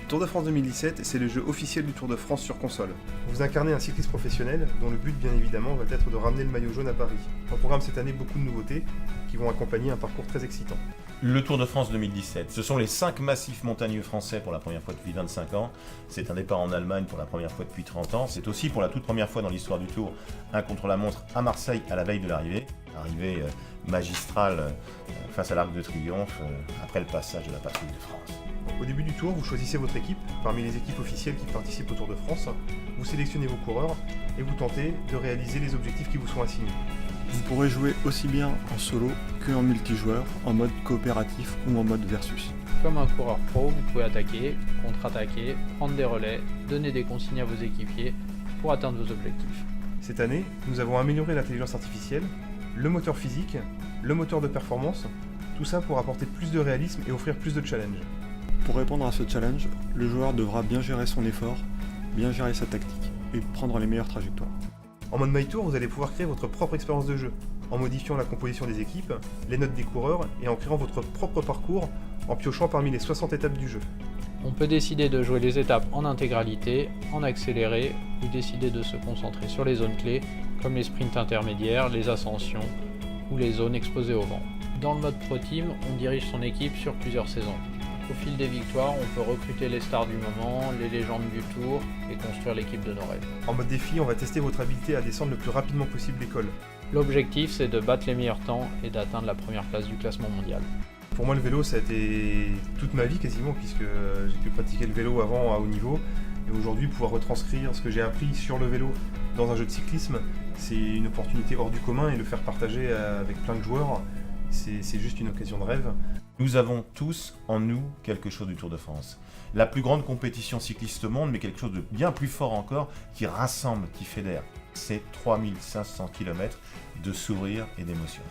Tour de France 2017, c'est le jeu officiel du Tour de France sur console. Vous incarnez un cycliste professionnel dont le but bien évidemment va être de ramener le maillot jaune à Paris. Au programme cette année, beaucoup de nouveautés qui vont accompagner un parcours très excitant. Le Tour de France 2017, ce sont les 5 massifs montagneux français pour la première fois depuis 25 ans. C'est un départ en Allemagne pour la première fois depuis 30 ans. C'est aussi pour la toute première fois dans l'histoire du Tour un contre-la-montre à Marseille à la veille de l'arrivée. Arrivée magistrale face à l'Arc de Triomphe après le passage de la patrouille de France. Au début du tour, vous choisissez votre équipe parmi les équipes officielles qui participent au Tour de France. Vous sélectionnez vos coureurs et vous tentez de réaliser les objectifs qui vous sont assignés. Vous pourrez jouer aussi bien en solo qu'en multijoueur, en mode coopératif ou en mode versus. Comme un coureur pro, vous pouvez attaquer, contre-attaquer, prendre des relais, donner des consignes à vos équipiers pour atteindre vos objectifs. Cette année, nous avons amélioré l'intelligence artificielle, le moteur physique, le moteur de performance, tout ça pour apporter plus de réalisme et offrir plus de challenge. Pour répondre à ce challenge, le joueur devra bien gérer son effort, bien gérer sa tactique et prendre les meilleures trajectoires. En mode My Tour, vous allez pouvoir créer votre propre expérience de jeu, en modifiant la composition des équipes, les notes des coureurs et en créant votre propre parcours en piochant parmi les 60 étapes du jeu. On peut décider de jouer les étapes en intégralité, en accéléré, ou décider de se concentrer sur les zones clés, comme les sprints intermédiaires, les ascensions ou les zones exposées au vent. Dans le mode Pro Team, on dirige son équipe sur plusieurs saisons. Au fil des victoires, on peut recruter les stars du moment, les légendes du Tour et construire l'équipe de nos rêves. En mode défi, on va tester votre habileté à descendre le plus rapidement possible l'école. L'objectif, c'est de battre les meilleurs temps et d'atteindre la première place du classement mondial. Pour moi, le vélo, ça a été toute ma vie quasiment, puisque j'ai pu pratiquer le vélo avant à haut niveau. Et aujourd'hui, pouvoir retranscrire ce que j'ai appris sur le vélo dans un jeu de cyclisme, c'est une opportunité hors du commun et le faire partager avec plein de joueurs, c'est juste une occasion de rêve. Nous avons tous en nous quelque chose du Tour de France. La plus grande compétition cycliste au monde, mais quelque chose de bien plus fort encore, qui rassemble, qui fédère. C'est 3500 km de sourires et d'émotions.